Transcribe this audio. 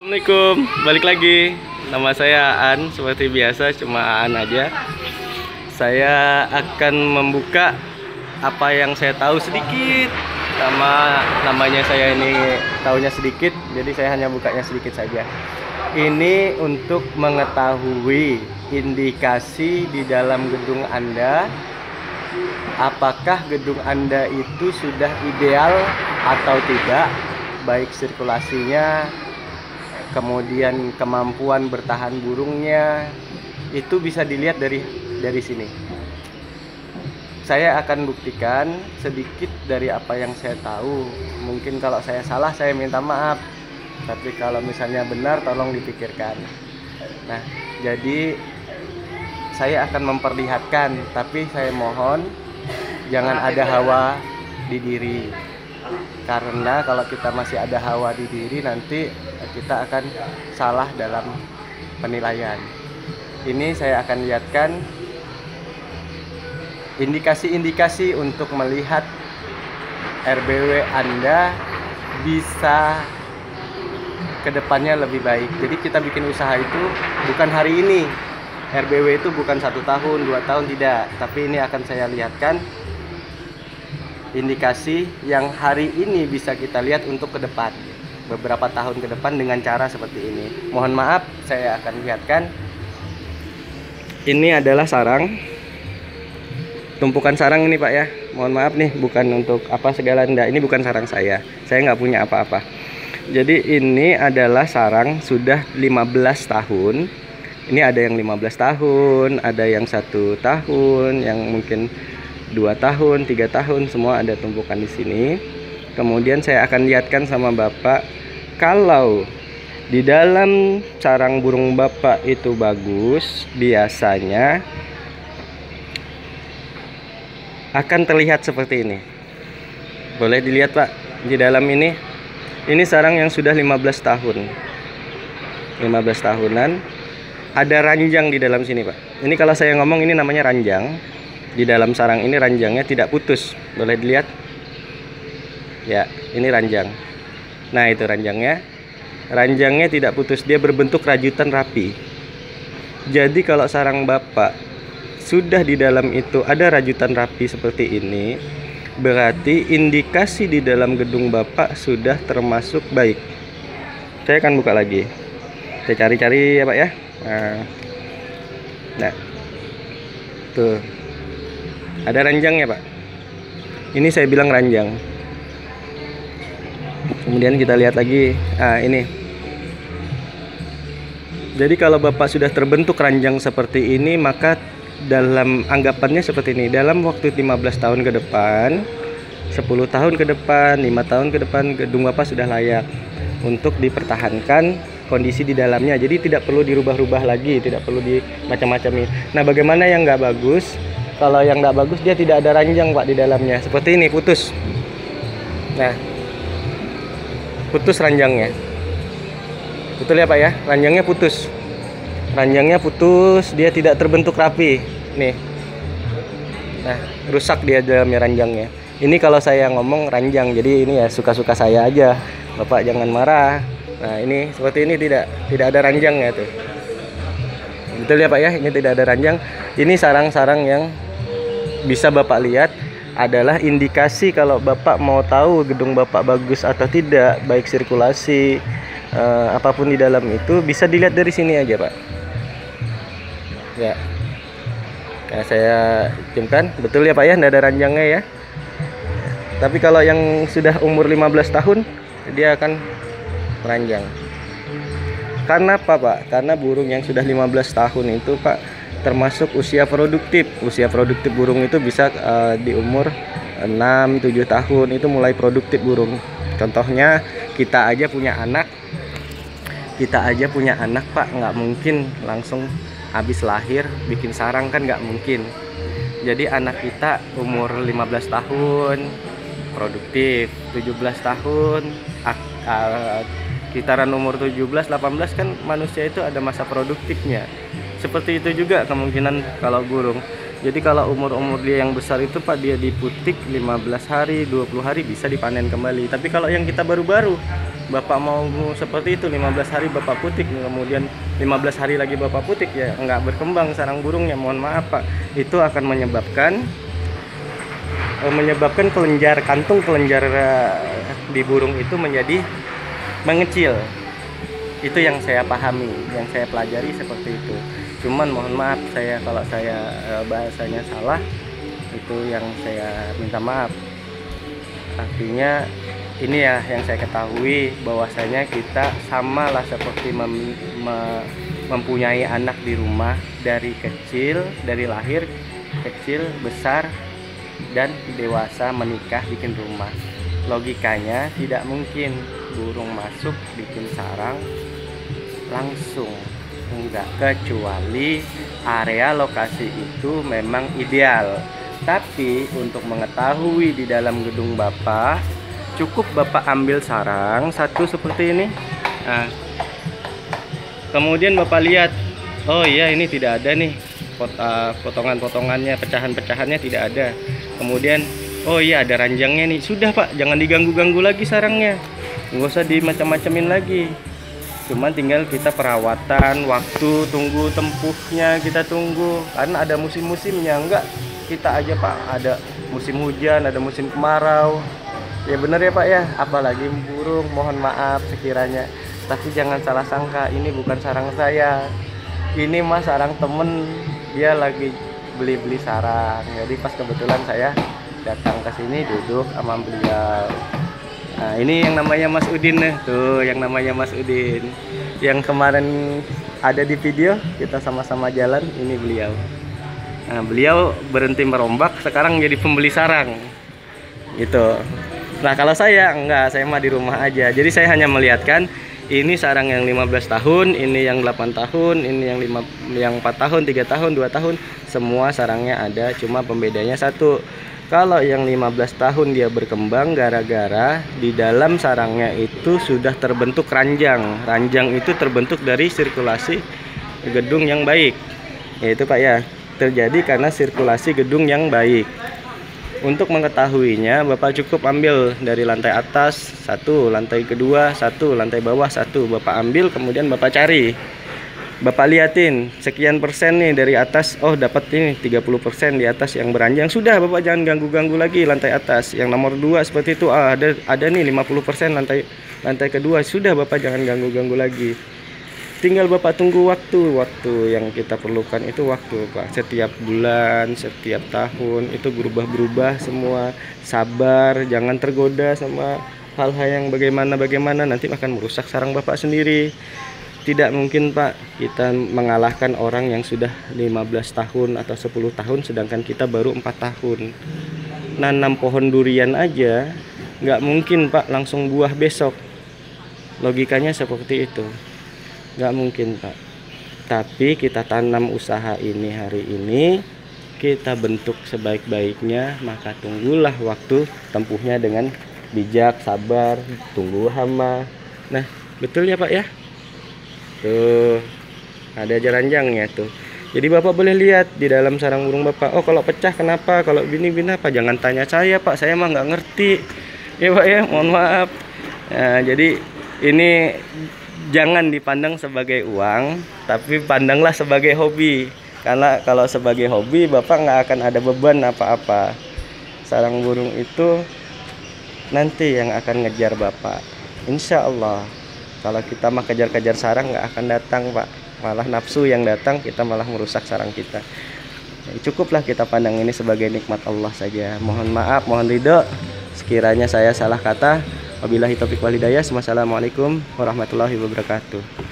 Assalamualaikum, balik lagi. Nama saya Aan, seperti biasa cuma Aan aja. Saya akan membuka apa yang saya tahu sedikit. Sama namanya saya ini tahunya sedikit, jadi saya hanya bukanya sedikit saja. Ini untuk mengetahui indikasi di dalam gedung Anda, apakah gedung Anda itu sudah ideal atau tidak, baik sirkulasinya, kemudian kemampuan bertahan burungnya, itu bisa dilihat dari sini. Saya akan buktikan sedikit dari apa yang saya tahu. Mungkin kalau saya salah saya minta maaf, tapi kalau misalnya benar tolong dipikirkan. Nah, jadi saya akan memperlihatkan, tapi saya mohon jangan ada hawa di diri. Karena kalau kita masih ada hawa di diri, nanti kita akan salah dalam penilaian. Ini saya akan lihatkan indikasi-indikasi untuk melihat RBW Anda bisa kedepannya lebih baik. Jadi kita bikin usaha itu bukan hari ini. RBW itu bukan 1 tahun, 2 tahun, tidak. Tapi ini akan saya lihatkan indikasi yang hari ini bisa kita lihat untuk ke depan, beberapa tahun ke depan dengan cara seperti ini. Mohon maaf, saya akan lihatkan. Ini adalah sarang, tumpukan sarang ini Pak ya. Mohon maaf nih, bukan untuk apa segala, enggak. Ini bukan sarang saya nggak punya apa-apa. Jadi ini adalah sarang sudah 15 tahun. Ini ada yang 15 tahun, ada yang 1 tahun, yang mungkin 2 tahun, 3 tahun, semua ada tumpukan di sini. Kemudian saya akan lihatkan sama Bapak, kalau di dalam sarang burung Bapak itu bagus, biasanya akan terlihat seperti ini. Boleh dilihat Pak, di dalam ini sarang yang sudah 15 tahun. 15 tahunan. Ada ranjang di dalam sini Pak. Ini kalau saya ngomong ini namanya ranjang. Di dalam sarang ini ranjangnya tidak putus. Boleh dilihat? Ya, ini ranjang. Nah, itu ranjangnya. Ranjangnya tidak putus, dia berbentuk rajutan rapi. Jadi kalau sarang Bapak sudah di dalam itu ada rajutan rapi seperti ini, berarti indikasi di dalam gedung Bapak sudah termasuk baik. Saya akan buka lagi. Saya cari-cari ya Pak ya. Nah, tuh. Ada ranjangnya Pak. Ini saya bilang ranjang. Kemudian kita lihat lagi. Ini. Jadi kalau Bapak sudah terbentuk ranjang seperti ini, maka dalam anggapannya seperti ini. Dalam waktu 15 tahun ke depan, 10 tahun ke depan, 5 tahun ke depan, gedung Bapak sudah layak untuk dipertahankan kondisi di dalamnya. Jadi tidak perlu dirubah-rubah lagi, tidak perlu di macam-macam. Nah, bagaimana yang nggak bagus? Kalau yang nggak bagus, dia tidak ada ranjang Pak di dalamnya. Seperti ini, putus. Nah, putus ranjangnya. Betul ya Pak ya? Ranjangnya putus. Ranjangnya putus, dia tidak terbentuk rapi. Nih. Nah, rusak dia dalamnya ranjangnya. Ini kalau saya ngomong ranjang, jadi ini ya suka-suka saya aja. Bapak jangan marah. Nah, ini seperti ini tidak ada ranjangnya tuh. Betul ya Pak ya? Ini tidak ada ranjang. Ini sarang-sarang yang bisa Bapak lihat adalah indikasi kalau Bapak mau tahu gedung Bapak bagus atau tidak, baik sirkulasi, apapun di dalam itu bisa dilihat dari sini aja Pak. Ya. Nah, saya ciumkan, betul ya Pak ya, tidak ada ranjangnya ya. Tapi kalau yang sudah umur 15 tahun, dia akan ranjang. Karena apa Pak? Karena burung yang sudah 15 tahun itu Pak termasuk usia produktif. Usia produktif burung itu bisa di umur 6-7 tahun itu mulai produktif burung. Contohnya kita aja punya anak Pak, nggak mungkin langsung habis lahir bikin sarang, kan nggak mungkin. Jadi anak kita umur 15 tahun produktif, 17 tahun kitaran umur 17-18 kan manusia itu ada masa produktifnya. Seperti itu juga kemungkinan kalau burung. Jadi kalau umur-umur dia yang besar itu Pak, dia diputik 15 hari, 20 hari bisa dipanen kembali. Tapi kalau yang kita baru-baru, Bapak mau seperti itu, 15 hari Bapak putik, kemudian 15 hari lagi Bapak putik, ya nggak berkembang sarang burungnya, mohon maaf Pak. Itu akan menyebabkan kantung kelenjar di burung itu menjadi mengecil. Itu yang saya pahami, yang saya pelajari seperti itu. Cuman mohon maaf kalau saya bahasanya salah, itu yang saya minta maaf. Artinya ini ya yang saya ketahui, bahwasanya kita samalah seperti mempunyai anak di rumah dari kecil, dari lahir kecil, besar, dan dewasa, menikah, bikin rumah. Logikanya tidak mungkin burung masuk bikin sarang langsung, enggak, kecuali area lokasi itu memang ideal. Tapi untuk mengetahui di dalam gedung Bapak, cukup Bapak ambil sarang satu seperti ini. Nah, kemudian Bapak lihat, oh iya ini tidak ada nih potongan-potongannya, pecahan-pecahannya tidak ada. Kemudian oh iya ada ranjangnya nih. Sudah Pak, jangan diganggu-ganggu lagi sarangnya, nggak usah dimacam-macamin lagi. Cuman tinggal kita perawatan, waktu tunggu tempuhnya kita tunggu, karena ada musim-musimnya. Enggak kita aja Pak, ada musim hujan, ada musim kemarau. Ya bener ya Pak ya, apalagi burung, mohon maaf sekiranya. Tapi jangan salah sangka, ini bukan sarang saya, ini mas sarang temen, dia lagi beli-beli sarang. Jadi pas kebetulan saya datang ke sini duduk sama beliau. Nah ini yang namanya Mas Udin nih, tuh yang namanya Mas Udin, yang kemarin ada di video kita sama-sama jalan, ini beliau. Nah beliau berhenti merombak, sekarang jadi pembeli sarang gitu. Nah kalau saya enggak, saya mah di rumah aja. Jadi saya hanya melihatkan ini sarang yang 15 tahun, ini yang 8 tahun, ini yang 4 tahun, 3 tahun, 2 tahun, semua sarangnya ada. Cuma pembedanya satu, kalau yang 15 tahun dia berkembang gara-gara di dalam sarangnya itu sudah terbentuk ranjang. Ranjang itu terbentuk dari sirkulasi gedung yang baik, yaitu Pak ya, terjadi karena sirkulasi gedung yang baik. Untuk mengetahuinya, Bapak cukup ambil dari lantai atas satu, lantai kedua satu, lantai bawah satu. Bapak ambil, kemudian Bapak cari, Bapak liatin sekian persen nih dari atas. Oh dapat ini 30% di atas yang beranjang. Sudah Bapak jangan ganggu-ganggu lagi lantai atas. Yang nomor 2 seperti itu, ada nih 50% lantai kedua. Sudah Bapak jangan ganggu-ganggu lagi. Tinggal Bapak tunggu waktu yang kita perlukan itu waktu Pak. Setiap bulan, setiap tahun itu berubah-berubah semua. Sabar, jangan tergoda sama hal-hal yang bagaimana nanti akan merusak sarang Bapak sendiri. Tidak mungkin Pak kita mengalahkan orang yang sudah 15 tahun atau 10 tahun, sedangkan kita baru 4 tahun. Nanam pohon durian aja nggak mungkin Pak langsung buah besok. Logikanya seperti itu, nggak mungkin Pak. Tapi kita tanam usaha ini hari ini, kita bentuk sebaik-baiknya, maka tunggulah waktu tempuhnya dengan bijak, sabar, tunggu hama. Nah betul ya Pak ya. Tuh ada ranjangnya tuh. Jadi Bapak boleh lihat di dalam sarang burung Bapak. Oh kalau pecah kenapa, kalau bini apa, jangan tanya saya Pak, saya mah nggak ngerti ya Pak ya, mohon maaf. Nah, jadi ini jangan dipandang sebagai uang, tapi pandanglah sebagai hobi. Karena kalau sebagai hobi Bapak nggak akan ada beban apa-apa. Sarang burung itu nanti yang akan ngejar Bapak, insya Allah. Kalau kita mah kejar-kejar sarang nggak akan datang Pak, malah nafsu yang datang, kita malah merusak sarang kita. Cukuplah kita pandang ini sebagai nikmat Allah saja. Mohon maaf, mohon ridho sekiranya saya salah kata. Wabillahi taufiq wal hidayah. Wassalamualaikum warahmatullahi wabarakatuh.